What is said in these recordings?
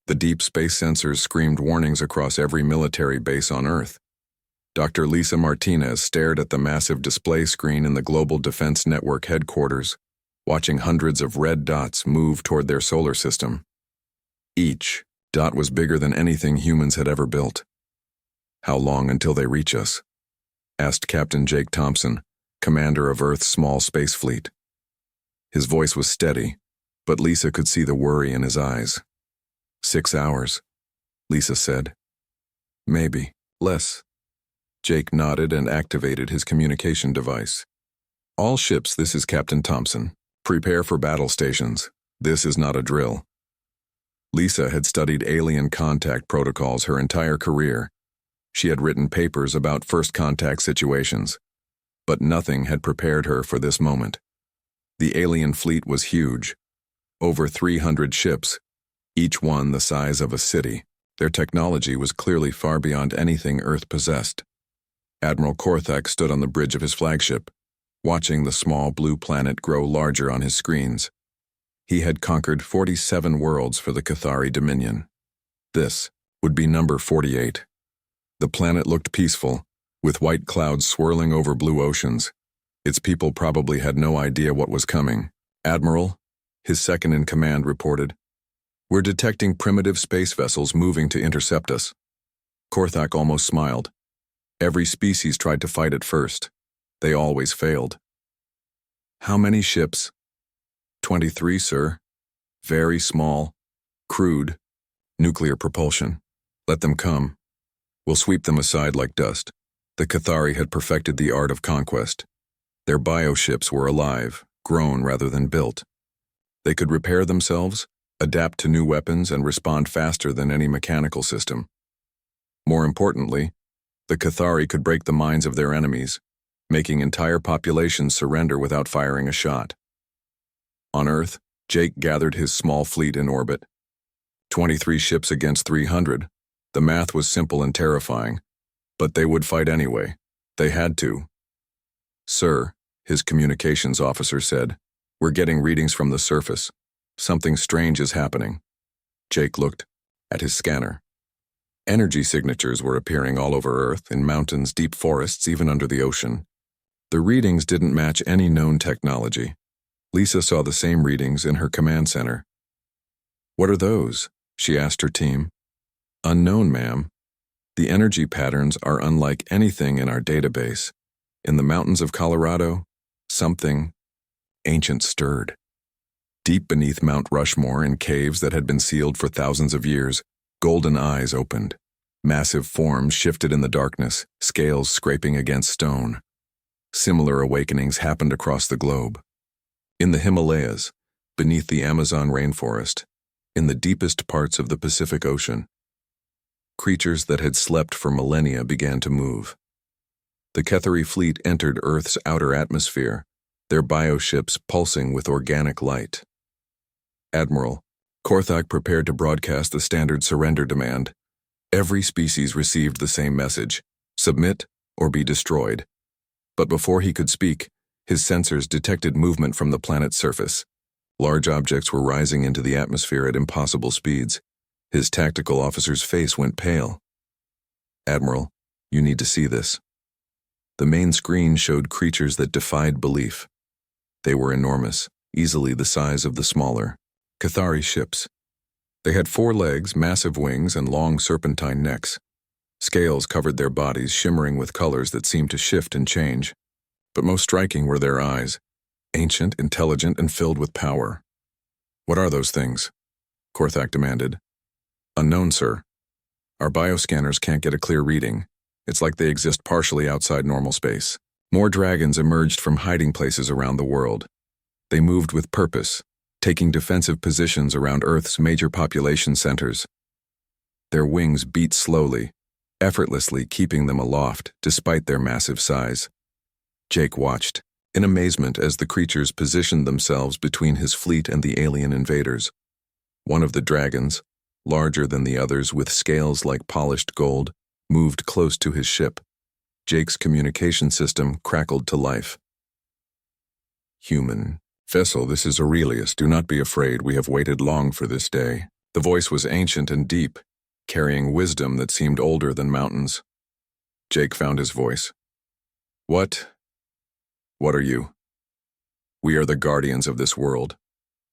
The deep space sensors screamed warnings across every military base on Earth. Dr. Lisa Martinez stared at the massive display screen in the Global Defense Network headquarters, watching hundreds of red dots move toward their solar system. Each dot was bigger than anything humans had ever built. "How long until they reach us?" asked Captain Jake Thompson, commander of Earth's small space fleet. His voice was steady, but Lisa could see the worry in his eyes. 6 hours, Lisa said. "Maybe less." Jake nodded and activated his communication device. "All ships, this is Captain Thompson. Prepare for battle stations. This is not a drill." Lisa had studied alien contact protocols her entire career. She had written papers about first contact situations, but nothing had prepared her for this moment. The alien fleet was huge. Over 300 ships, each one the size of a city. Their technology was clearly far beyond anything Earth possessed. Admiral Korthak stood on the bridge of his flagship, watching the small blue planet grow larger on his screens. He had conquered 47 worlds for the Cathari Dominion. This would be number 48. The planet looked peaceful, with white clouds swirling over blue oceans. Its people probably had no idea what was coming. "Admiral," his second-in-command reported, "we're detecting primitive space vessels moving to intercept us." Korthak almost smiled. Every species tried to fight at first. They always failed. "How many ships?" 23, sir. Very small. Crude. Nuclear propulsion. Let them come. We'll sweep them aside like dust." The Cathari had perfected the art of conquest. Their bioships were alive, grown rather than built. They could repair themselves, adapt to new weapons, and respond faster than any mechanical system. More importantly, the Cathari could break the minds of their enemies, making entire populations surrender without firing a shot. On Earth, Jake gathered his small fleet in orbit. 23 ships against 300. The math was simple and terrifying, but they would fight anyway. They had to. "Sir," his communications officer said, "we're getting readings from the surface. Something strange is happening." Jake looked at his scanner. Energy signatures were appearing all over Earth, in mountains, deep forests, even under the ocean. The readings didn't match any known technology. Lisa saw the same readings in her command center. "What are those?" she asked her team. "Unknown, ma'am. The energy patterns are unlike anything in our database. In the mountains of Colorado, something ancient stirred. Deep beneath Mount Rushmore, in caves that had been sealed for thousands of years, golden eyes opened. Massive forms shifted in the darkness, scales scraping against stone. Similar awakenings happened across the globe. In the Himalayas, beneath the Amazon rainforest, in the deepest parts of the Pacific Ocean, creatures that had slept for millennia began to move. The Cathari fleet entered Earth's outer atmosphere, their bioships pulsing with organic light. "Admiral," Korthak prepared to broadcast the standard surrender demand. Every species received the same message: submit or be destroyed. But before he could speak, his sensors detected movement from the planet's surface. Large objects were rising into the atmosphere at impossible speeds. His tactical officer's face went pale. "Admiral, you need to see this." The main screen showed creatures that defied belief. They were enormous, easily the size of the smaller Cathari ships. They had 4 legs, massive wings, and long serpentine necks. Scales covered their bodies, shimmering with colors that seemed to shift and change. But most striking were their eyes, ancient, intelligent, and filled with power. "What are those things?" Korthak demanded. "Unknown, sir. Our bioscanners can't get a clear reading. It's like they exist partially outside normal space." More dragons emerged from hiding places around the world. They moved with purpose, taking defensive positions around Earth's major population centers. Their wings beat slowly, effortlessly keeping them aloft despite their massive size. Jake watched, in amazement, as the creatures positioned themselves between his fleet and the alien invaders. One of the dragons, larger than the others with scales like polished gold, moved close to his ship. Jake's communication system crackled to life. "Human vessel, this is Aurelius. Do not be afraid. We have waited long for this day. The voice was ancient and deep, carrying wisdom that seemed older than mountains. Jake found his voice. What are you? We are the guardians of this world,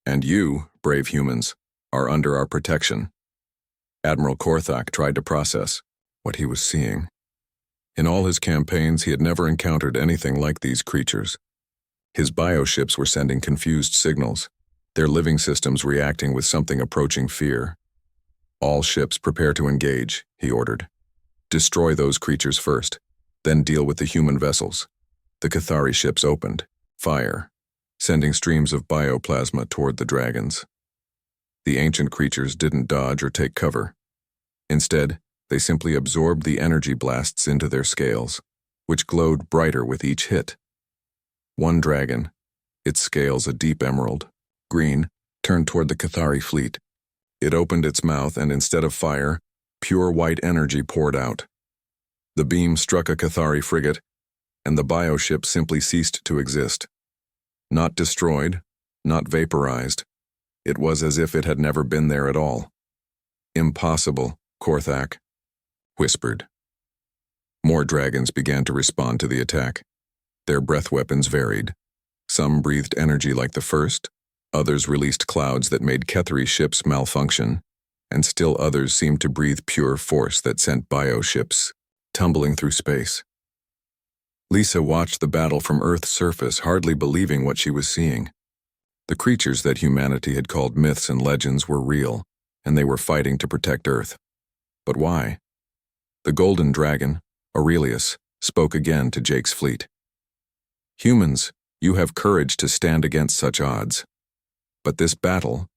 and you, brave humans, are under our protection. Admiral Korthak tried to process what he was seeing. In all his campaigns, he had never encountered anything like these creatures. His bioships were sending confused signals, their living systems reacting with something approaching fear. All ships prepare to engage, he ordered. Destroy those creatures first, then deal with the human vessels. The Cathari ships opened fire, sending streams of bioplasma toward the dragons. The ancient creatures didn't dodge or take cover. Instead, they simply absorbed the energy blasts into their scales, which glowed brighter with each hit. One dragon, its scales a deep emerald, green, turned toward the Cathari fleet. It opened its mouth and instead of fire, pure white energy poured out. The beam struck a Cathari frigate, and the bioship simply ceased to exist. Not destroyed, not vaporized. It was as if it had never been there at all. Impossible, Korthak whispered. More dragons began to respond to the attack. Their breath weapons varied. Some breathed energy like the first, others released clouds that made Cathari ships malfunction, and still others seemed to breathe pure force that sent bioships tumbling through space. Lisa watched the battle from Earth's surface, hardly believing what she was seeing. The creatures that humanity had called myths and legends were real, and they were fighting to protect Earth. But why? The golden dragon, Aurelius, spoke again to Jake's fleet. Humans, you have courage to stand against such odds. But this battle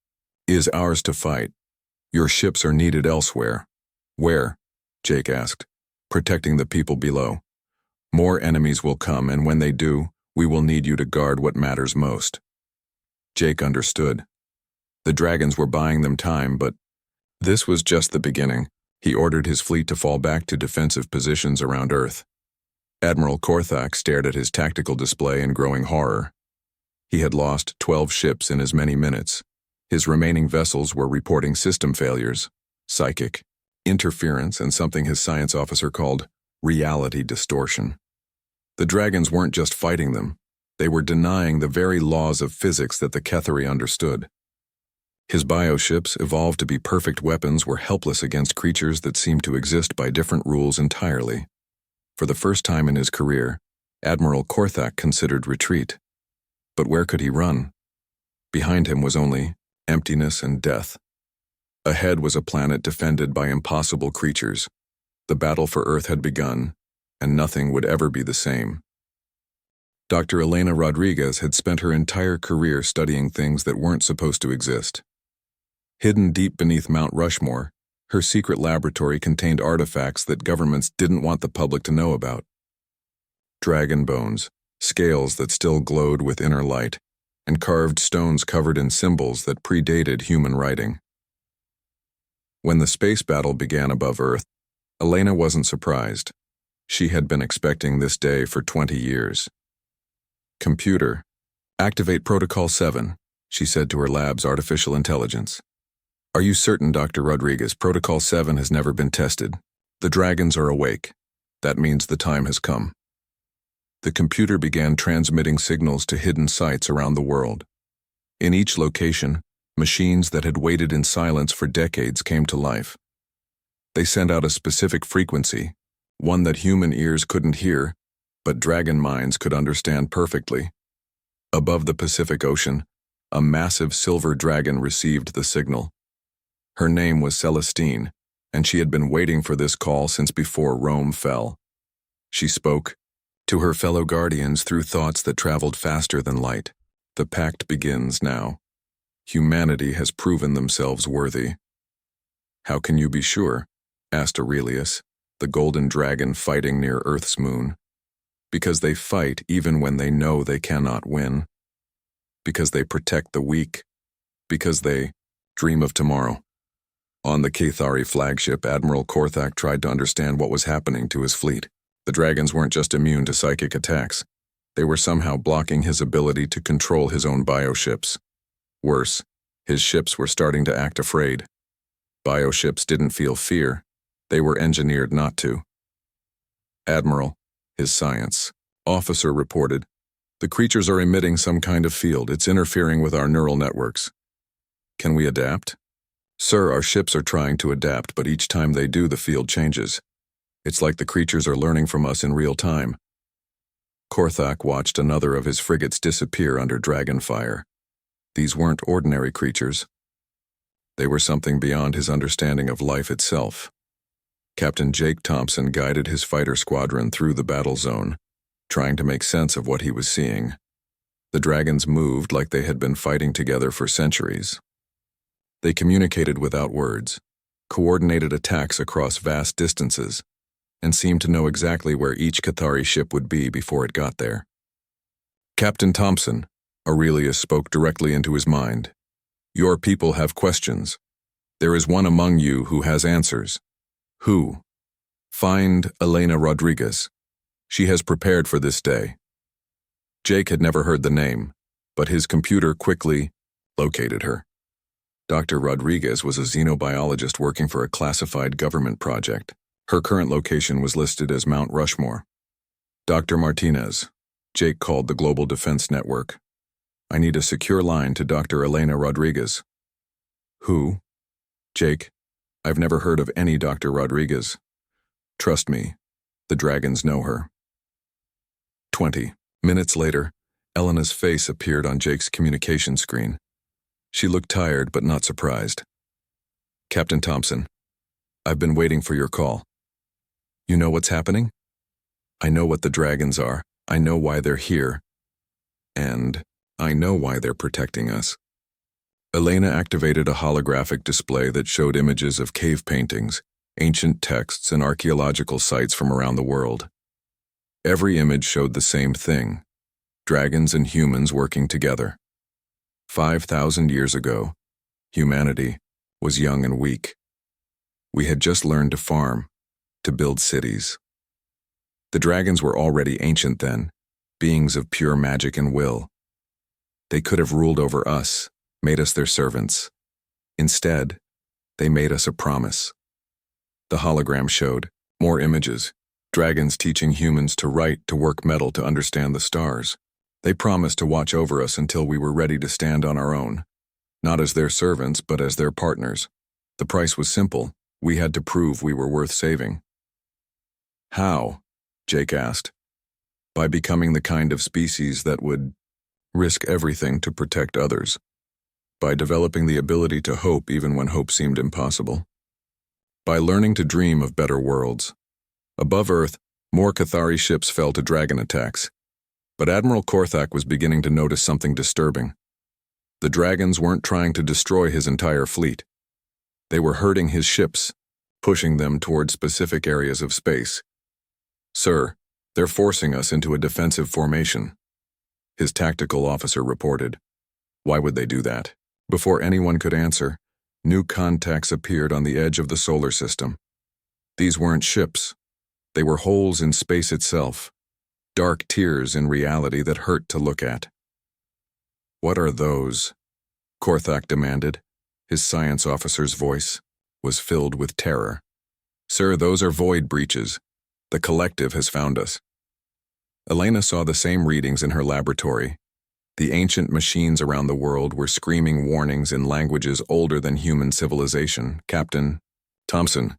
is ours to fight. Your ships are needed elsewhere. Where? Jake asked, protecting the people below. More enemies will come, and when they do, we will need you to guard what matters most. Jake understood. The dragons were buying them time, but this was just the beginning. He ordered his fleet to fall back to defensive positions around Earth. Admiral Korthak stared at his tactical display in growing horror. He had lost 12 ships in as many minutes. His remaining vessels were reporting system failures, psychic interference, and something his science officer called reality distortion. The dragons weren't just fighting them. They were denying the very laws of physics that the Cathari understood. His bioships, evolved to be perfect weapons, were helpless against creatures that seemed to exist by different rules entirely. For the first time in his career, Admiral Korthak considered retreat. But where could he run? Behind him was only emptiness and death. Ahead was a planet defended by impossible creatures. The battle for Earth had begun, and nothing would ever be the same. Dr. Elena Rodriguez had spent her entire career studying things that weren't supposed to exist. Hidden deep beneath Mount Rushmore, her secret laboratory contained artifacts that governments didn't want the public to know about. Dragon bones, scales that still glowed with inner light, and carved stones covered in symbols that predated human writing. When the space battle began above Earth, Elena wasn't surprised. She had been expecting this day for 20 years. Computer, activate Protocol 7, she said to her lab's artificial intelligence. Are you certain, Dr. Rodriguez, Protocol 7 has never been tested? The dragons are awake. That means the time has come. The computer began transmitting signals to hidden sites around the world. In each location, machines that had waited in silence for decades came to life. They sent out a specific frequency, one that human ears couldn't hear, but dragon minds could understand perfectly. Above the Pacific Ocean, a massive silver dragon received the signal. Her name was Celestine, and she had been waiting for this call since before Rome fell. She spoke to her fellow guardians through thoughts that traveled faster than light. The pact begins now. Humanity has proven themselves worthy. How can you be sure? Asked Aurelius, the golden dragon fighting near Earth's moon. Because they fight even when they know they cannot win. Because they protect the weak. Because they dream of tomorrow. On the Cathari flagship, Admiral Korthak tried to understand what was happening to his fleet. The dragons weren't just immune to psychic attacks. They were somehow blocking his ability to control his own bioships. Worse, his ships were starting to act afraid. Bioships didn't feel fear. They were engineered not to. Admiral, his science officer reported, the creatures are emitting some kind of field. It's interfering with our neural networks. Can we adapt? Sir, our ships are trying to adapt, but each time they do, the field changes. It's like the creatures are learning from us in real time. Korthak watched another of his frigates disappear under dragon fire. These weren't ordinary creatures. They were something beyond his understanding of life itself. Captain Jake Thompson guided his fighter squadron through the battle zone, trying to make sense of what he was seeing. The dragons moved like they had been fighting together for centuries. They communicated without words, coordinated attacks across vast distances, and seemed to know exactly where each Cathari ship would be before it got there. Captain Thompson, Aurelius spoke directly into his mind. Your people have questions. There is one among you who has answers. Who? Find Elena Rodriguez. She has prepared for this day. Jake had never heard the name, but his computer quickly located her. Dr. Rodriguez was a xenobiologist working for a classified government project. Her current location was listed as Mount Rushmore. Dr. Martinez, Jake called the Global Defense Network. I need a secure line to Dr. Elena Rodriguez. Who? Jake, I've never heard of any Dr. Rodriguez. Trust me, the dragons know her. 20 minutes later, Elena's face appeared on Jake's communication screen. She looked tired but not surprised. Captain Thompson, I've been waiting for your call. You know what's happening? I know what the dragons are. I know why they're here. And I know why they're protecting us. Elena activated a holographic display that showed images of cave paintings, ancient texts, and archaeological sites from around the world. Every image showed the same thing: dragons and humans working together. 5,000 years ago, humanity was young and weak. We had just learned to farm, to build cities. The dragons were already ancient then, beings of pure magic and will. They could have ruled over us, made us their servants. Instead, they made us a promise. The hologram showed more images, dragons teaching humans to write, to work metal, to understand the stars. They promised to watch over us until we were ready to stand on our own, not as their servants, but as their partners. The price was simple. We had to prove we were worth saving. How? Jake asked. By becoming the kind of species that would risk everything to protect others. By developing the ability to hope even when hope seemed impossible. By learning to dream of better worlds. Above Earth, more Cathari ships fell to dragon attacks. But Admiral Korthak was beginning to notice something disturbing. The dragons weren't trying to destroy his entire fleet. They were herding his ships, pushing them toward specific areas of space. Sir, they're forcing us into a defensive formation, his tactical officer reported. Why would they do that? Before anyone could answer, new contacts appeared on the edge of the solar system. These weren't ships. They were holes in space itself. Dark tears in reality that hurt to look at. What are those? Korthak demanded. His science officer's voice was filled with terror. Sir, those are void breaches. The collective has found us. Elena saw the same readings in her laboratory. The ancient machines around the world were screaming warnings in languages older than human civilization. Captain Thompson,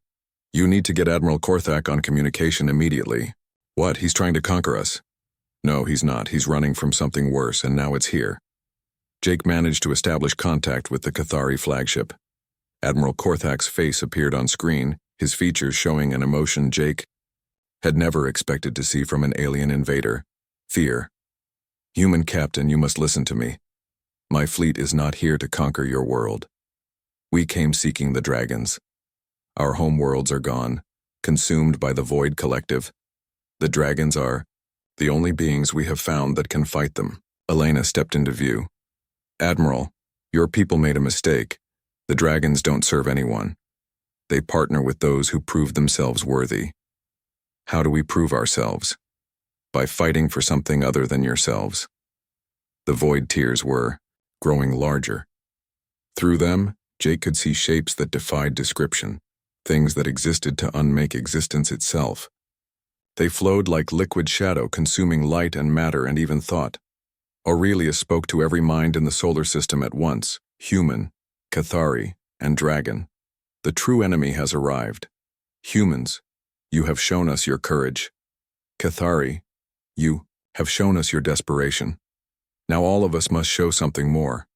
you need to get Admiral Korthak on communication immediately. What, he's trying to conquer us? No, he's not. He's running from something worse, and now it's here. Jake managed to establish contact with the Cathari flagship. Admiral Korthak's face appeared on screen, his features showing an emotion Jake had never expected to see from an alien invader: fear. Human captain, you must listen to me. My fleet is not here to conquer your world. We came seeking the dragons. Our home worlds are gone, consumed by the Void Collective. The dragons are the only beings we have found that can fight them. Elena stepped into view. Admiral, your people made a mistake. The dragons don't serve anyone. They partner with those who prove themselves worthy. How do we prove ourselves? By fighting for something other than yourselves. The void tears were growing larger. Through them, Jake could see shapes that defied description, things that existed to unmake existence itself. They flowed like liquid shadow, consuming light and matter and even thought. Aurelius spoke to every mind in the solar system at once: human, Cathari, and dragon. The true enemy has arrived. Humans, you have shown us your courage. Cathari, you have shown us your desperation. Now all of us must show something more: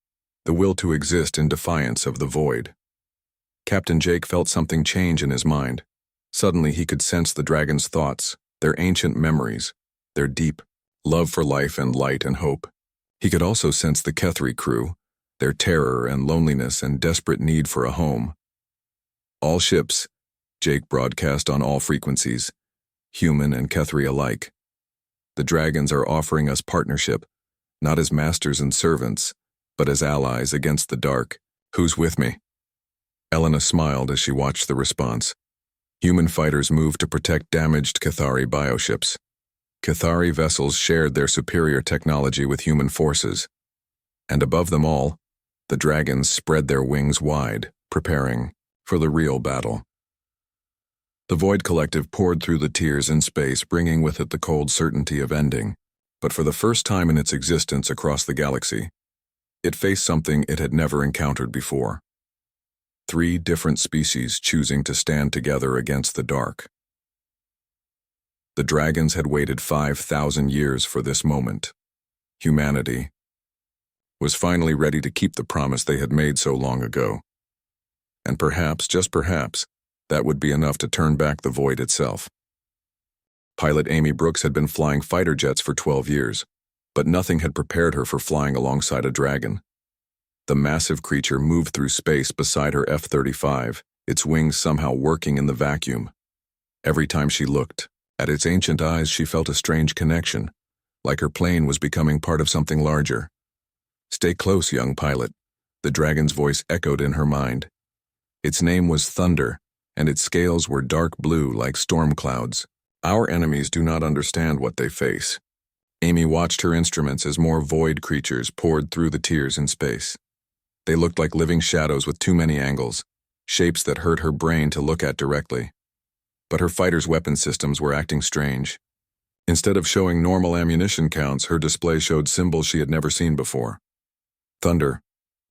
the will to exist in defiance of the void. Captain Jake felt something change in his mind. Suddenly he could sense the dragon's thoughts, their ancient memories, their deep love for life and light and hope. He could also sense the Kethri crew, their terror and loneliness and desperate need for a home. All ships, Jake broadcast on all frequencies, human and Kethri alike. The dragons are offering us partnership, not as masters and servants, but as allies against the dark. Who's with me? Elena smiled as she watched the response. Human fighters moved to protect damaged Cathari bioships. Cathari vessels shared their superior technology with human forces. And above them all, the dragons spread their wings wide, preparing for the real battle. The Void Collective poured through the tears in space, bringing with it the cold certainty of ending. But for the first time in its existence across the galaxy, it faced something it had never encountered before. 3 different species choosing to stand together against the dark. The dragons had waited 5,000 years for this moment. Humanity was finally ready to keep the promise they had made so long ago. And perhaps, just perhaps, that would be enough to turn back the void itself. Pilot Amy Brooks had been flying fighter jets for 12 years, but nothing had prepared her for flying alongside a dragon. The massive creature moved through space beside her F-35, its wings somehow working in the vacuum. Every time she looked at its ancient eyes, she felt a strange connection, like her plane was becoming part of something larger. "Stay close, young pilot," the dragon's voice echoed in her mind. Its name was Thunder, and its scales were dark blue like storm clouds. Our enemies do not understand what they face. Amy watched her instruments as more void creatures poured through the tears in space. They looked like living shadows with too many angles, shapes that hurt her brain to look at directly. But her fighters' weapon systems were acting strange. Instead of showing normal ammunition counts, her display showed symbols she had never seen before. "Thunder,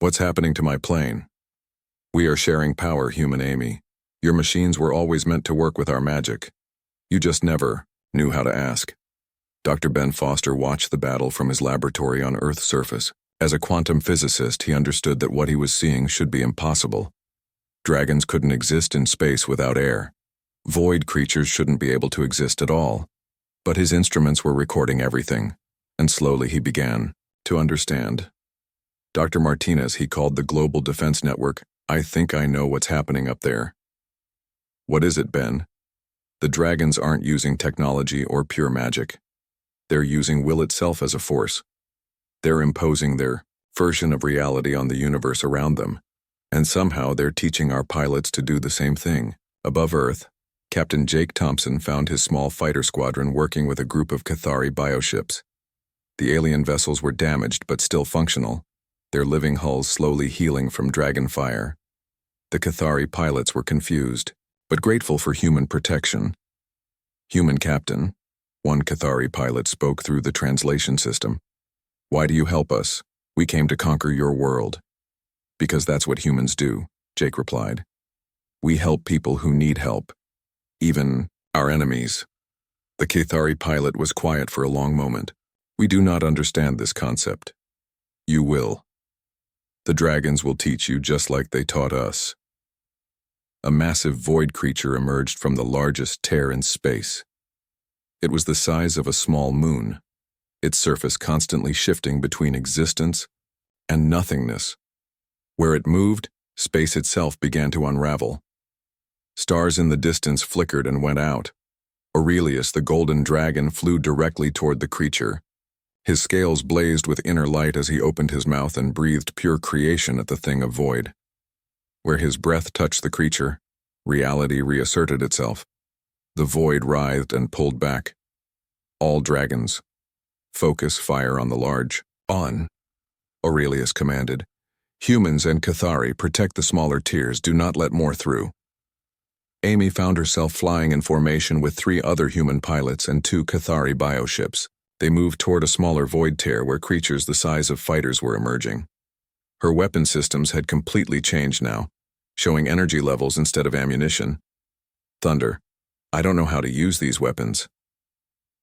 what's happening to my plane?" "We are sharing power, human Amy. Your machines were always meant to work with our magic. You just never knew how to ask." Dr. Ben Foster watched the battle from his laboratory on Earth's surface. As a quantum physicist, he understood that what he was seeing should be impossible. Dragons couldn't exist in space without air. Void creatures shouldn't be able to exist at all. But his instruments were recording everything, and slowly he began to understand. "Dr. Martinez," he called the Global Defense Network, "I think I know what's happening up there." "What is it, Ben?" "The dragons aren't using technology or pure magic. They're using will itself as a force. They're imposing their version of reality on the universe around them, and somehow they're teaching our pilots to do the same thing." Above Earth, Captain Jake Thompson found his small fighter squadron working with a group of Cathari bioships. The alien vessels were damaged but still functional, their living hulls slowly healing from dragon fire. The Cathari pilots were confused, but grateful for human protection. "Human Captain," one Cathari pilot spoke through the translation system. "Why do you help us? We came to conquer your world." "Because that's what humans do," Jake replied. "We help people who need help, even our enemies." The Cathari pilot was quiet for a long moment. "We do not understand this concept." "You will. The dragons will teach you just like they taught us." A massive void creature emerged from the largest tear in space. It was the size of a small moon, its surface constantly shifting between existence and nothingness. Where it moved, space itself began to unravel. Stars in the distance flickered and went out. Aurelius, the golden dragon, flew directly toward the creature. His scales blazed with inner light as he opened his mouth and breathed pure creation at the thing of void. Where his breath touched the creature, reality reasserted itself. The void writhed and pulled back. "All dragons, focus fire on the large." "On," Aurelius commanded. Humans and Cathari protect the smaller tiers, do not let more through. Amy found herself flying in formation with 3 other human pilots and 2 Cathari bioships. They moved toward a smaller void tear where creatures the size of fighters were emerging. Her weapon systems had completely changed now, showing energy levels instead of ammunition. Thunder, I don't know how to use these weapons.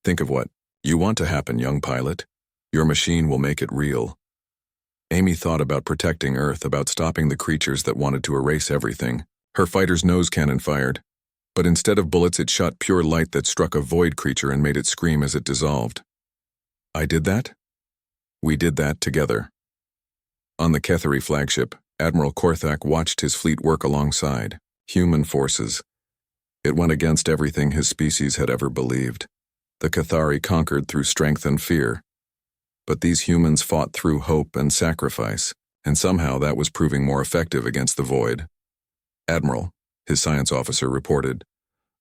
Think of what you want to happen, young pilot. Your machine will make it real. Amy thought about protecting Earth, about stopping the creatures that wanted to erase everything. Her fighter's nose cannon fired, but instead of bullets it shot pure light that struck a void creature and made it scream as it dissolved. I did that? We did that together. On the Cathari flagship, Admiral Korthak watched his fleet work alongside human forces. It went against everything his species had ever believed. The Cathari conquered through strength and fear. But these humans fought through hope and sacrifice, and somehow that was proving more effective against the void. Admiral, his science officer reported,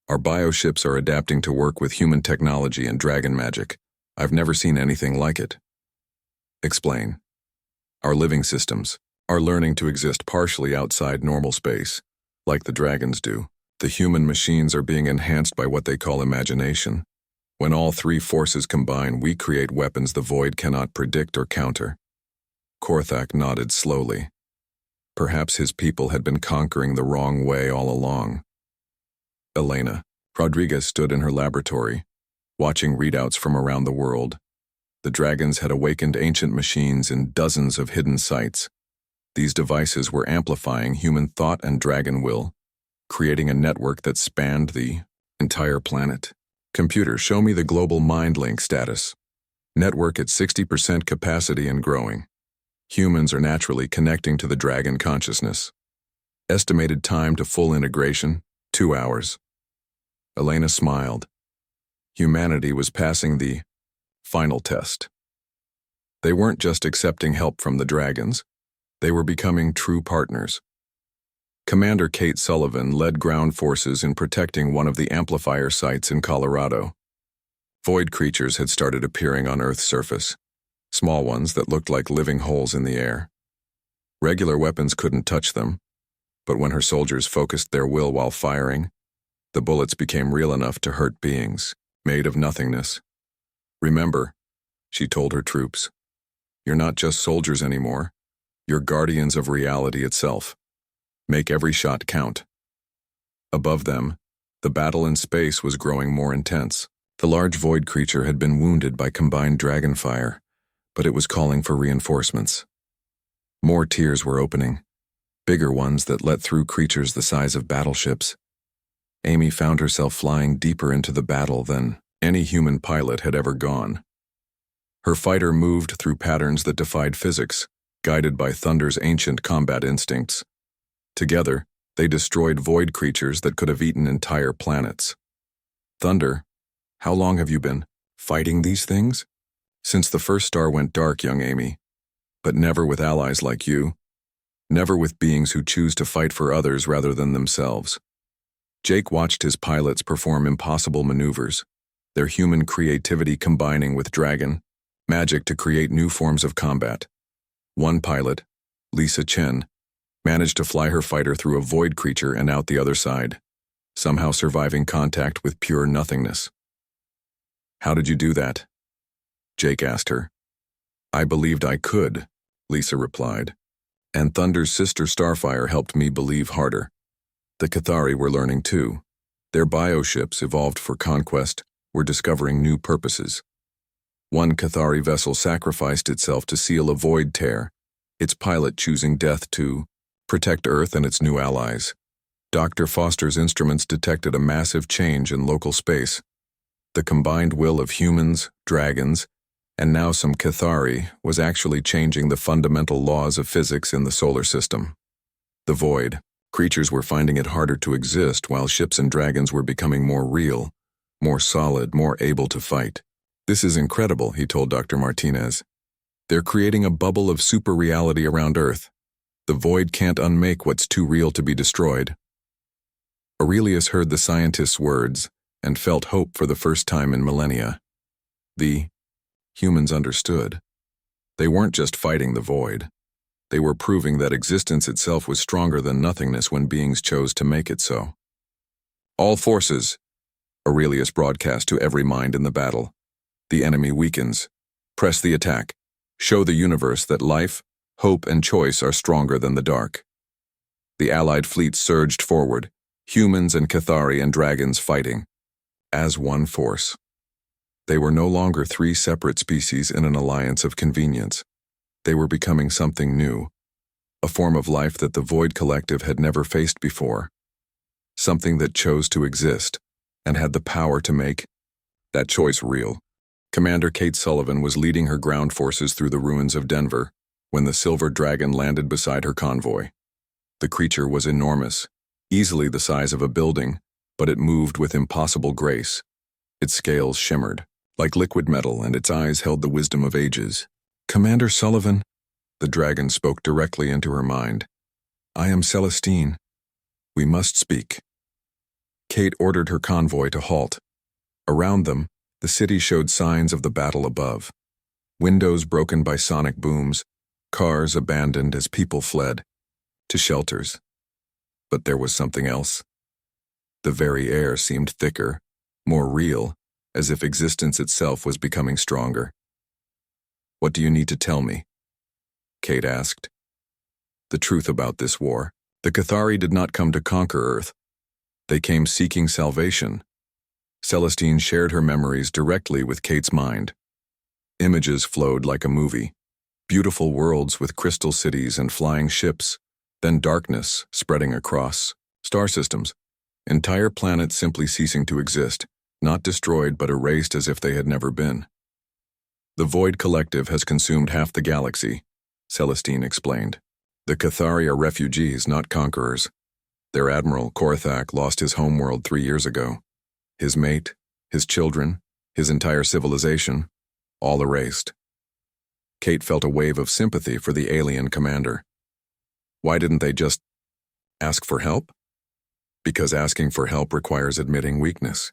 our bioships are adapting to work with human technology and dragon magic. I've never seen anything like it. Explain. Our living systems are learning to exist partially outside normal space, like the dragons do. The human machines are being enhanced by what they call imagination. When all 3 forces combine, we create weapons the void cannot predict or counter. Korthak nodded slowly. Perhaps his people had been conquering the wrong way all along. Elena Rodriguez stood in her laboratory, watching readouts from around the world. The dragons had awakened ancient machines in dozens of hidden sites. These devices were amplifying human thought and dragon will, creating a network that spanned the entire planet. Computer, show me the global mind link status. Network at 60% capacity and growing. Humans are naturally connecting to the dragon consciousness. Estimated time to full integration, 2 hours. Elena smiled. Humanity was passing the final test. They weren't just accepting help from the dragons. They were becoming true partners. Commander Kate Sullivan led ground forces in protecting one of the amplifier sites in Colorado. Void creatures had started appearing on Earth's surface, small ones that looked like living holes in the air. Regular weapons couldn't touch them, but when her soldiers focused their will while firing, the bullets became real enough to hurt beings, made of nothingness. Remember, she told her troops, you're not just soldiers anymore, you're guardians of reality itself. Make every shot count. Above them, the battle in space was growing more intense. The large void creature had been wounded by combined dragon fire, but it was calling for reinforcements. More tiers were opening, bigger ones that let through creatures the size of battleships. Amy found herself flying deeper into the battle than any human pilot had ever gone. Her fighter moved through patterns that defied physics, guided by Thunder's ancient combat instincts. Together, they destroyed void creatures that could have eaten entire planets. Thunder, how long have you been fighting these things? Since the first star went dark, young Amy. But never with allies like you. Never with beings who choose to fight for others rather than themselves. Jake watched his pilots perform impossible maneuvers, their human creativity combining with dragon magic to create new forms of combat. One pilot, Lisa Chen, managed to fly her fighter through a void creature and out the other side, somehow surviving contact with pure nothingness. How did you do that? Jake asked her. I believed I could, Lisa replied. And Thunder's sister Starfire helped me believe harder. The Cathari were learning too. Their bioships, evolved for conquest, were discovering new purposes. One Cathari vessel sacrificed itself to seal a void tear, its pilot choosing death to protect Earth and its new allies. Dr. Foster's instruments detected a massive change in local space. The combined will of humans, dragons, and now some Cathari was actually changing the fundamental laws of physics in the solar system. The void. Creatures were finding it harder to exist while ships and dragons were becoming more real, more solid, more able to fight. This is incredible, he told Dr. Martinez. They're creating a bubble of super reality around Earth. The void can't unmake what's too real to be destroyed. Aurelius heard the scientist's words and felt hope for the first time in millennia. The humans understood. They weren't just fighting the void. They were proving that existence itself was stronger than nothingness when beings chose to make it so. All forces, Aurelius broadcast to every mind in the battle. The enemy weakens. Press the attack. Show the universe that life, hope, and choice are stronger than the dark. The allied fleet surged forward, humans and Cathari and dragons fighting, as one force. They were no longer three separate species in an alliance of convenience. They were becoming something new, a form of life that the Void Collective had never faced before, something that chose to exist and had the power to make that choice real. Commander Kate Sullivan was leading her ground forces through the ruins of Denver when the Silver Dragon landed beside her convoy. The creature was enormous, easily the size of a building, but it moved with impossible grace. Its scales shimmered like liquid metal, and its eyes held the wisdom of ages. "Commander Sullivan," the dragon spoke directly into her mind. "I am Celestine. We must speak." Kate ordered her convoy to halt. Around them, the city showed signs of the battle above. Windows broken by sonic booms, cars abandoned as people fled to shelters. But there was something else. The very air seemed thicker, more real, as if existence itself was becoming stronger. "What do you need to tell me?" Kate asked. "The truth about this war. The Cathari did not come to conquer Earth. They came seeking salvation." Celestine shared her memories directly with Kate's mind. Images flowed like a movie. Beautiful worlds with crystal cities and flying ships, then darkness spreading across star systems. Entire planets simply ceasing to exist, not destroyed but erased as if they had never been. "The Void Collective has consumed half the galaxy," Celestine explained. "The Cathari are refugees, not conquerors. Their admiral, Korthak, lost his homeworld 3 years ago. His mate, his children, his entire civilization, all erased." Kate felt a wave of sympathy for the alien commander. Why didn't they just ask for help? Because asking for help requires admitting weakness.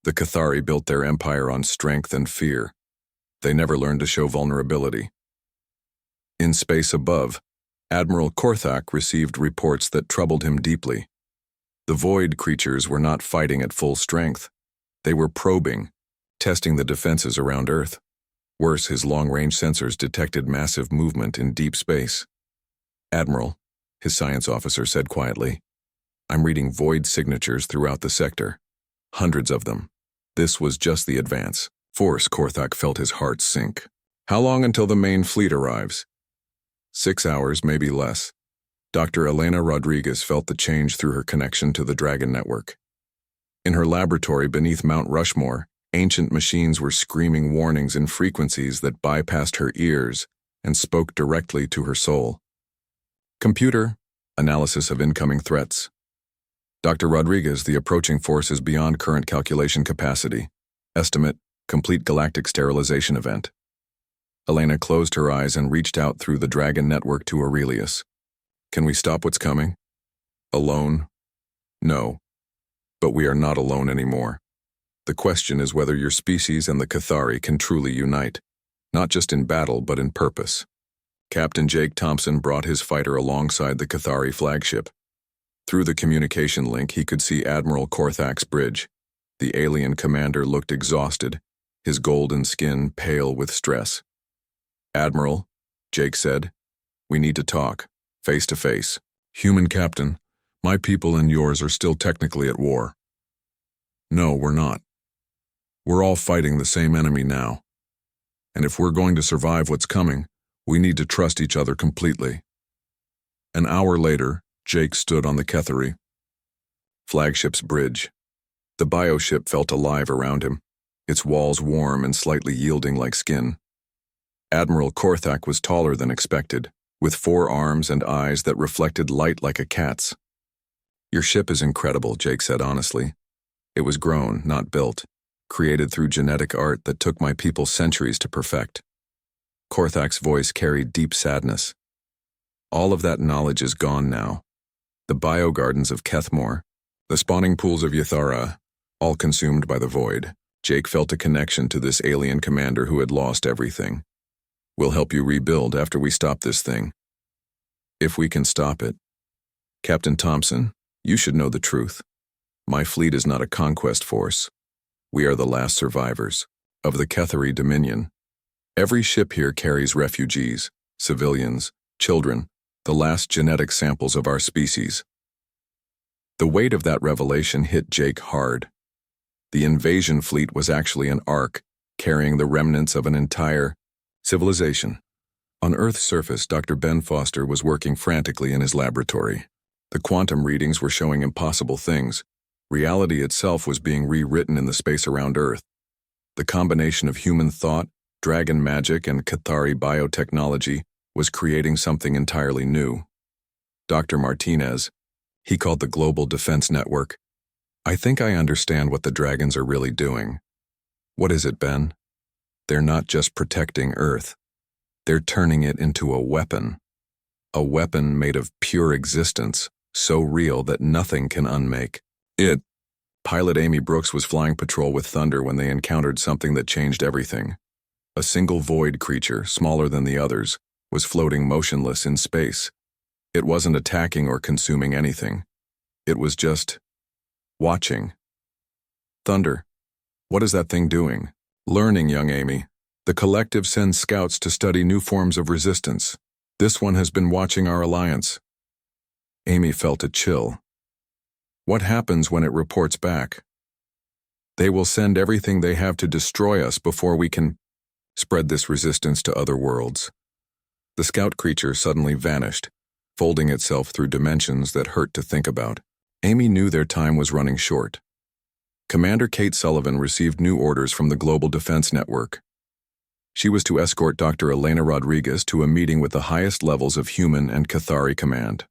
The Cathari built their empire on strength and fear. They never learned to show vulnerability. In space above, Admiral Korthak received reports that troubled him deeply. The Void creatures were not fighting at full strength. They were probing, testing the defenses around Earth. Worse, his long-range sensors detected massive movement in deep space. "Admiral," his science officer said quietly, "I'm reading Void signatures throughout the sector. Hundreds of them. This was just the advance force." Korthak felt his heart sink. "How long until the main fleet arrives?" 6 hours, maybe less. Dr. Elena Rodriguez felt the change through her connection to the Dragon Network. In her laboratory beneath Mount Rushmore, ancient machines were screaming warnings in frequencies that bypassed her ears and spoke directly to her soul. "Computer, analysis of incoming threats. Dr. Rodriguez, the approaching force is beyond current calculation capacity. Estimate, complete galactic sterilization event." Elena closed her eyes and reached out through the Dragon Network to Aurelius. "Can we stop what's coming? Alone? No. But we are not alone anymore. The question is whether your species and the Cathari can truly unite, not just in battle but in purpose." Captain Jake Thompson brought his fighter alongside the Cathari flagship. Through the communication link, he could see Admiral Korthak's bridge. The alien commander looked exhausted, his golden skin pale with stress. "Admiral," Jake said, "we need to talk, face to face." "Human captain, my people and yours are still technically at war." "No, we're not. We're all fighting the same enemy now. And if we're going to survive what's coming, we need to trust each other completely." An hour later, Jake stood on the Cathari flagship's bridge. The bioship felt alive around him, its walls warm and slightly yielding like skin. Admiral Korthak was taller than expected, with 4 arms and eyes that reflected light like a cat's. "Your ship is incredible," Jake said honestly. "It was grown, not built, created through genetic art that took my people centuries to perfect." Korthak's voice carried deep sadness. "All of that knowledge is gone now. The biogardens of Kethmore, the spawning pools of Yathara, all consumed by the Void." Jake felt a connection to this alien commander who had lost everything. "We'll help you rebuild after we stop this thing." If we can stop it. Captain Thompson, you should know the truth. My fleet is not a conquest force. We are the last survivors of the Kethari Dominion. Every ship here carries refugees, civilians, children, the last genetic samples of our species. The weight of that revelation hit Jake hard. The invasion fleet was actually an ark carrying the remnants of an entire civilization. On Earth's surface, Dr. Ben Foster was working frantically in his laboratory. The quantum readings were showing impossible things. Reality itself was being rewritten in the space around Earth. The combination of human thought, dragon magic, and Kethari biotechnology was creating something entirely new. Dr. Martinez, he called the Global Defense Network. I think I understand what the dragons are really doing. What is it, Ben? They're not just protecting Earth. They're turning it into a weapon. A weapon made of pure existence, so real that nothing can unmake it. Pilot Amy Brooks was flying patrol with Thunder when they encountered something that changed everything. A single void creature, smaller than the others, was floating motionless in space. It wasn't attacking or consuming anything. It was just watching. Thunder, what is that thing doing? Learning, young Amy. The collective sends scouts to study new forms of resistance. This one has been watching our alliance. Amy felt a chill. What happens when it reports back? They will send everything they have to destroy us before we can spread this resistance to other worlds. The scout creature suddenly vanished, folding itself through dimensions that hurt to think about. Amy knew their time was running short. Commander Kate Sullivan received new orders from the Global Defense Network. She was to escort Dr. Elena Rodriguez to a meeting with the highest levels of human and Kethari command.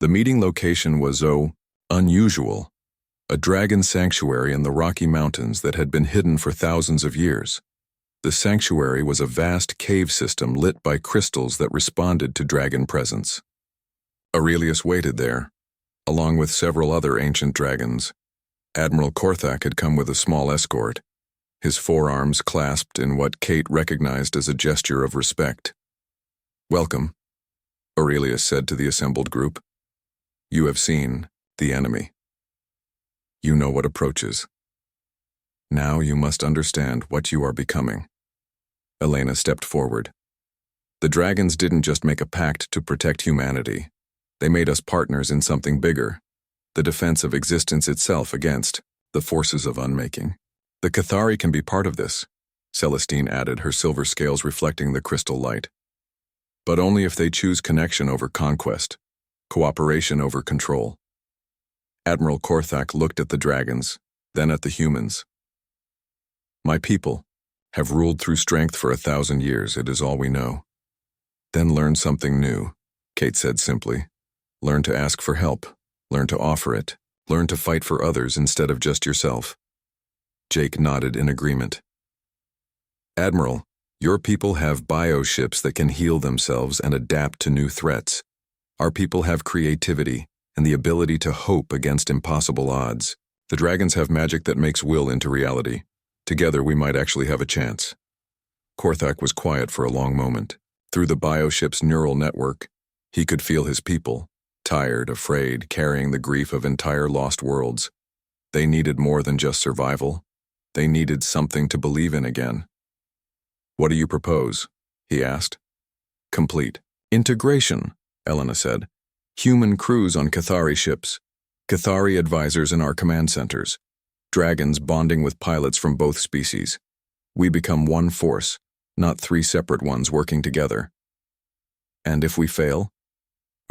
The meeting location was unusual, a dragon sanctuary in the Rocky Mountains that had been hidden for thousands of years. The sanctuary was a vast cave system lit by crystals that responded to dragon presence. Aurelius waited there, along with several other ancient dragons. Admiral Korthak had come with a small escort, his forearms clasped in what Kate recognized as a gesture of respect. "Welcome," Aurelius said to the assembled group. "You have seen the enemy. You know what approaches. Now you must understand what you are becoming." Elena stepped forward. "The dragons didn't just make a pact to protect humanity. They made us partners in something bigger, the defense of existence itself against the forces of unmaking. The Kethari can be part of this," Celestine added, her silver scales reflecting the crystal light. "But only if they choose connection over conquest, cooperation over control." Admiral Korthak looked at the dragons, then at the humans. "My people have ruled through strength for 1,000 years, it is all we know." "Then learn something new," Kate said simply. "Learn to ask for help, learn to offer it, learn to fight for others instead of just yourself." Jake nodded in agreement. "Admiral, your people have bioships that can heal themselves and adapt to new threats. Our people have creativity and the ability to hope against impossible odds. The dragons have magic that makes will into reality. Together we might actually have a chance." Korthak was quiet for a long moment. Through the bioship's neural network, he could feel his people, tired, afraid, carrying the grief of entire lost worlds. They needed more than just survival. They needed something to believe in again. "What do you propose?" he asked. "Complete integration," Elena said. "Human crews on Kethari ships, Kethari advisors in our command centers, dragons bonding with pilots from both species. We become one force, not three separate ones working together." "And if we fail?"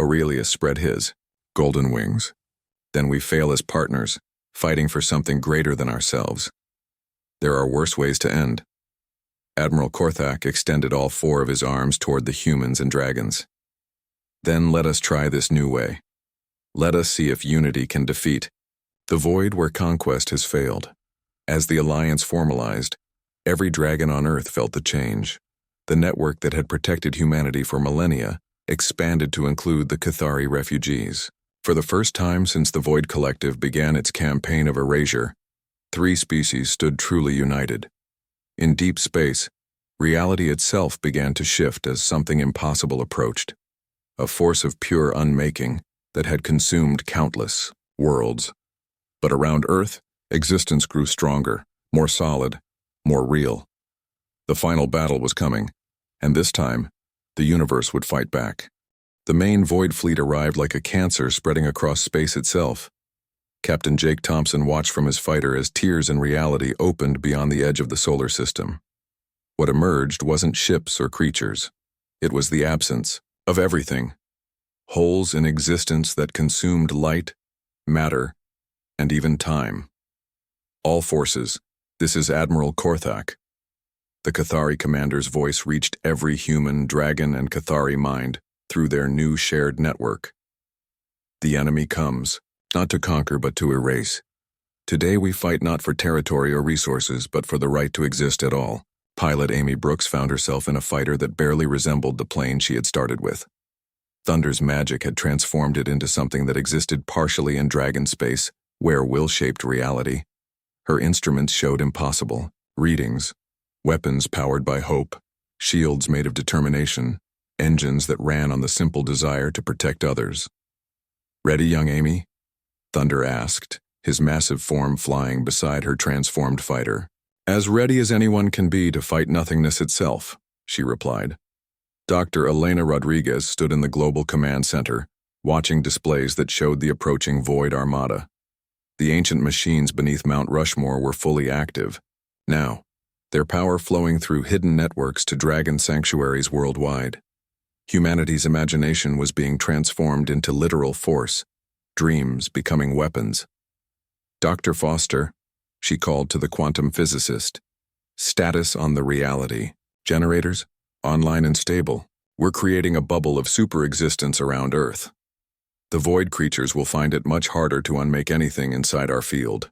Aurelius spread his golden wings. "Then we fail as partners, fighting for something greater than ourselves. There are worse ways to end." Admiral Korthak extended all four of his arms toward the humans and dragons. "Then let us try this new way. Let us see if unity can defeat the void where conquest has failed." As the alliance formalized, every dragon on Earth felt the change. The network that had protected humanity for millennia expanded to include the Kethari refugees. For the first time since the Void Collective began its campaign of erasure, 3 species stood truly united. In deep space, reality itself began to shift as something impossible approached. a force of pure unmaking that had consumed countless worlds. But around Earth, existence grew stronger, more solid, more real. The final battle was coming, and this time, the universe would fight back. The main Void fleet arrived like a cancer spreading across space itself. Captain Jake Thompson watched from his fighter as tiers in reality opened beyond the edge of the solar system. What emerged wasn't ships or creatures. It was the absence of everything. Holes in existence that consumed light, matter, and even time. All forces, this is Admiral Korthak. The Cathari commander's voice reached every human, dragon, and Cathari mind through their new shared network. The enemy comes, not to conquer but to erase. Today we fight not for territory or resources, but for the right to exist at all. Pilot Amy Brooks found herself in a fighter that barely resembled the plane she had started with. Thunder's magic had transformed it into something that existed partially in dragon space, where will-shaped reality. Her instruments showed impossible readings, weapons powered by hope, shields made of determination, engines that ran on the simple desire to protect others. "Ready, young Amy?" Thunder asked, his massive form flying beside her transformed fighter. "As ready as anyone can be to fight nothingness itself," she replied. Dr. Elena Rodriguez stood in the Global Command Center, watching displays that showed the approaching Void Armada. The ancient machines beneath Mount Rushmore were fully active. Now, their power flowing through hidden networks to dragon sanctuaries worldwide. Humanity's imagination was being transformed into literal force, dreams becoming weapons. "Dr. Foster," she called to the quantum physicist. "Status on the reality. Generators, online and stable. We're creating a bubble of super-existence around Earth. The Void creatures will find it much harder to unmake anything inside our field."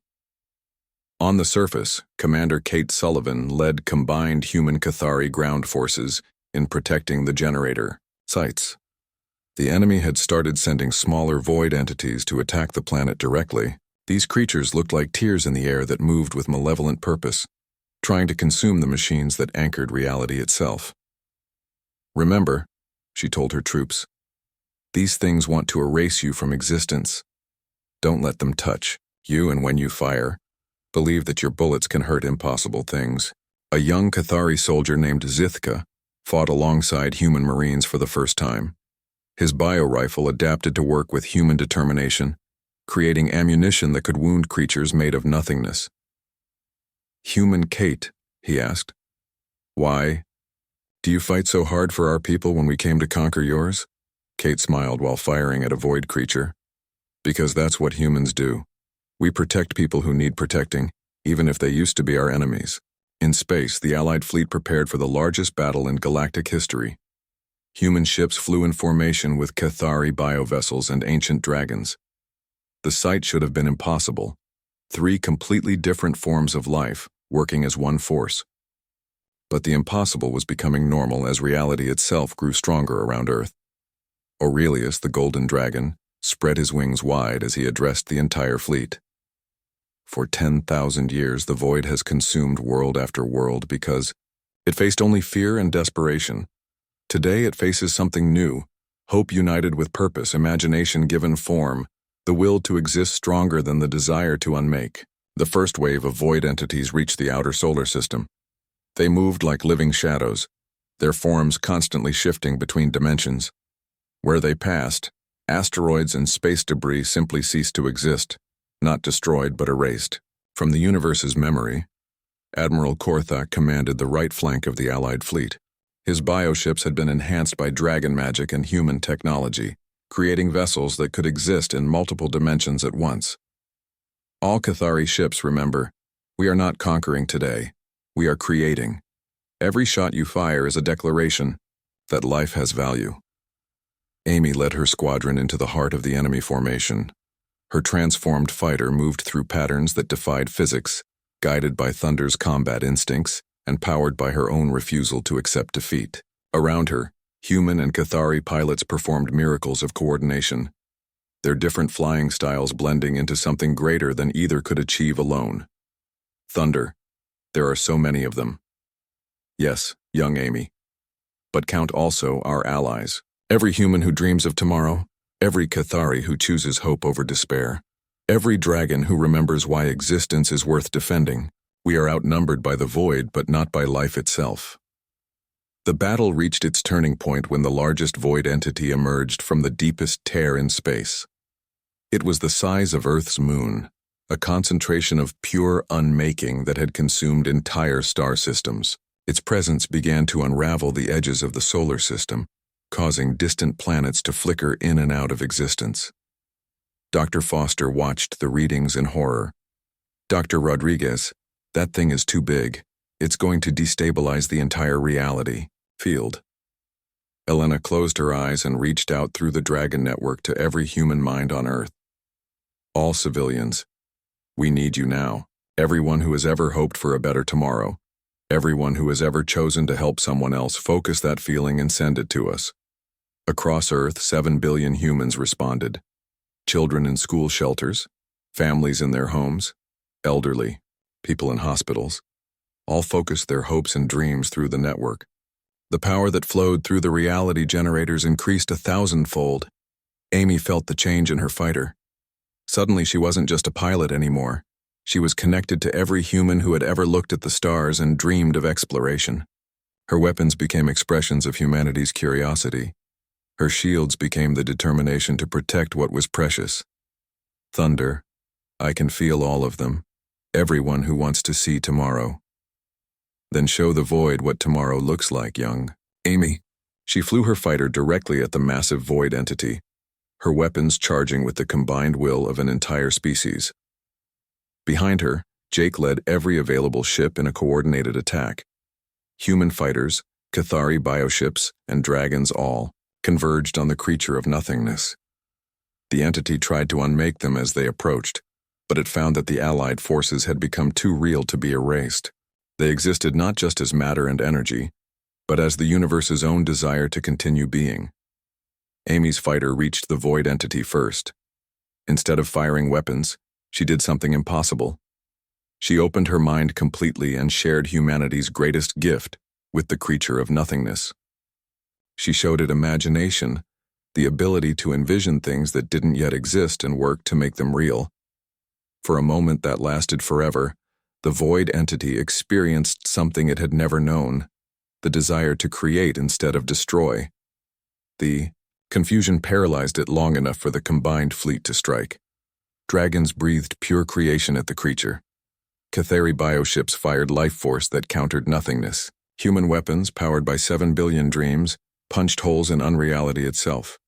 On the surface, Commander Kate Sullivan led combined human Cathari ground forces in protecting the generator sites. The enemy had started sending smaller Void entities to attack the planet directly. These creatures looked like tears in the air that moved with malevolent purpose, trying to consume the machines that anchored reality itself. "Remember," she told her troops, "these things want to erase you from existence. Don't let them touch you, and when you fire, believe that your bullets can hurt impossible things." A young Cathari soldier named Zithka fought alongside human Marines for the first time. His bio-rifle adapted to work with human determination, creating ammunition that could wound creatures made of nothingness. "Human Kate," he asked, "why do you fight so hard for our people when we came to conquer yours?" Kate smiled while firing at a Void creature. "Because that's what humans do. We protect people who need protecting, even if they used to be our enemies." In space, the Allied fleet prepared for the largest battle in galactic history. Human ships flew in formation with Cathari biovessels and ancient dragons. The sight should have been impossible. 3 completely different forms of life working as one force. But the impossible was becoming normal as reality itself grew stronger around Earth. Aurelius, the Golden Dragon, spread his wings wide as he addressed the entire fleet. "For 10,000 years, the Void has consumed world after world because it faced only fear and desperation. Today it faces something new, hope united with purpose, imagination given form, the will to exist stronger than the desire to unmake." The first wave of Void entities reached the outer solar system. They moved like living shadows, their forms constantly shifting between dimensions. Where they passed, asteroids and space debris simply ceased to exist, not destroyed but erased. From the universe's memory, Admiral Korthak commanded the right flank of the Allied fleet. His bioships had been enhanced by dragon magic and human technology, creating vessels that could exist in multiple dimensions at once. "All Cathari ships, remember, we are not conquering today. We are creating. Every shot you fire is a declaration that life has value." Amy led her squadron into the heart of the enemy formation. Her transformed fighter moved through patterns that defied physics, guided by Thunder's combat instincts and powered by her own refusal to accept defeat. Around her, human and Cathari pilots performed miracles of coordination, their different flying styles blending into something greater than either could achieve alone. "Thunder, there are so many of them." "Yes, young Amy. But count also our allies. Every human who dreams of tomorrow, every Cathari who chooses hope over despair, every dragon who remembers why existence is worth defending, we are outnumbered by the void but not by life itself. The battle reached its turning point when the largest void entity emerged from the deepest tear in space. It was the size of Earth's moon, a concentration of pure unmaking that had consumed entire star systems. Its presence began to unravel the edges of the solar system, causing distant planets to flicker in and out of existence. Dr. Foster watched the readings in horror. Dr. Rodriguez, that thing is too big. It's going to destabilize the entire reality field. Elena closed her eyes and reached out through the Dragon Network to every human mind on Earth. All civilians, we need you now. Everyone who has ever hoped for a better tomorrow. Everyone who has ever chosen to help someone else, focus that feeling and send it to us. Across Earth, 7 billion humans responded. Children in school shelters, families in their homes, elderly, people in hospitals, all focused their hopes and dreams through the network. The power that flowed through the reality generators increased 1,000-fold. Amy felt the change in her fighter. Suddenly she wasn't just a pilot anymore. She was connected to every human who had ever looked at the stars and dreamed of exploration. Her weapons became expressions of humanity's curiosity. Her shields became the determination to protect what was precious. Thunder, I can feel all of them. Everyone who wants to see tomorrow. Then show the void what tomorrow looks like, young Amy. She flew her fighter directly at the massive void entity, her weapons charging with the combined will of an entire species. Behind her, Jake led every available ship in a coordinated attack. Human fighters, Cathari bioships, and dragons all converged on the creature of nothingness. The entity tried to unmake them as they approached, but it found that the allied forces had become too real to be erased. They existed not just as matter and energy, but as the universe's own desire to continue being. Amy's fighter reached the void entity first. Instead of firing weapons, she did something impossible. She opened her mind completely and shared humanity's greatest gift with the creature of nothingness. She showed it imagination, the ability to envision things that didn't yet exist and work to make them real. For a moment that lasted forever, the void entity experienced something it had never known, the desire to create instead of destroy. The confusion paralyzed it long enough for the combined fleet to strike. Dragons breathed pure creation at the creature. Cathari bioships fired life force that countered nothingness. Human weapons, powered by 7 billion dreams, punched holes in unreality itself.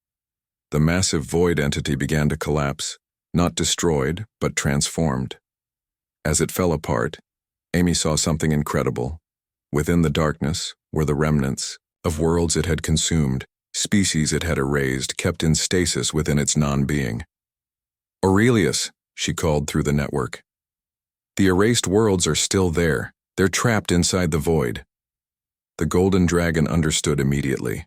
The massive void entity began to collapse, not destroyed, but transformed. As it fell apart, Amy saw something incredible. Within the darkness were the remnants of worlds it had consumed, species it had erased, kept in stasis within its non-being. Aurelius, she called through the network. The erased worlds are still there. They're trapped inside the void. The golden dragon understood immediately.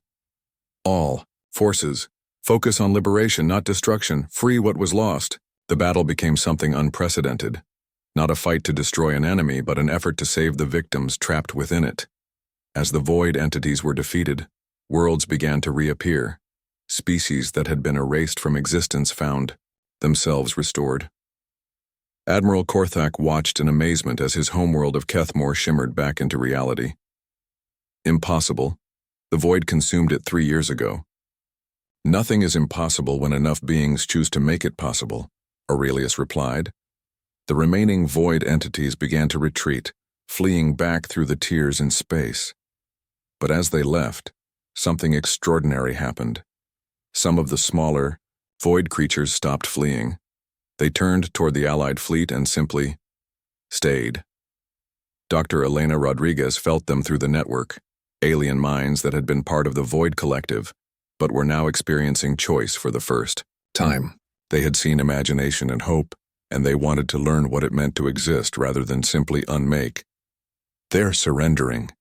All forces, focus on liberation, not destruction, free what was lost. The battle became something unprecedented. Not a fight to destroy an enemy, but an effort to save the victims trapped within it. As the void entities were defeated, worlds began to reappear. Species that had been erased from existence found themselves restored. Admiral Korthak watched in amazement as his homeworld of Kethmore shimmered back into reality. Impossible. The void consumed it 3 years ago. Nothing is impossible when enough beings choose to make it possible, Aurelius replied. The remaining void entities began to retreat, fleeing back through the tiers in space. But as they left, something extraordinary happened. Some of the smaller, void creatures stopped fleeing. They turned toward the Allied fleet and simply stayed. Dr. Elena Rodriguez felt them through the network, alien minds that had been part of the Void Collective, but were now experiencing choice for the first time. They had seen imagination and hope, and they wanted to learn what it meant to exist rather than simply unmake. They're surrendering,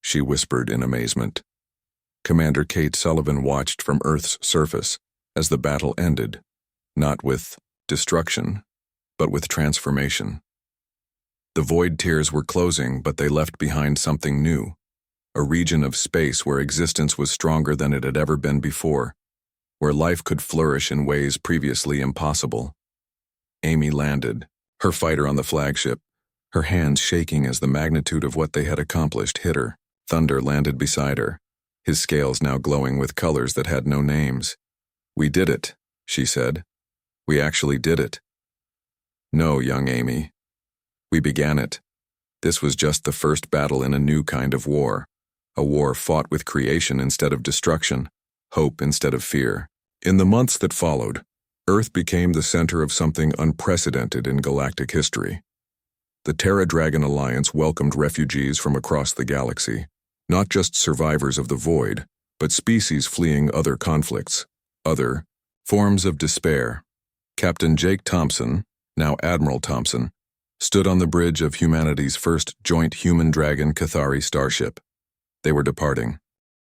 she whispered in amazement. Commander Kate Sullivan watched from Earth's surface as the battle ended, not with destruction, but with transformation. The void tiers were closing, but they left behind something new, a region of space where existence was stronger than it had ever been before, where life could flourish in ways previously impossible. Amy landed, her fighter on the flagship, her hands shaking as the magnitude of what they had accomplished hit her. Thunder landed beside her, his scales now glowing with colors that had no names. "We did it," she said. "We actually did it." "No, young Amy. We began it. This was just the first battle in a new kind of war, a war fought with creation instead of destruction, hope instead of fear." In the months that followed, Earth became the center of something unprecedented in galactic history. The Terra Dragon Alliance welcomed refugees from across the galaxy, not just survivors of the void, but species fleeing other conflicts, other forms of despair. Captain Jake Thompson, now Admiral Thompson, stood on the bridge of humanity's first joint human-dragon Cathari starship. They were departing.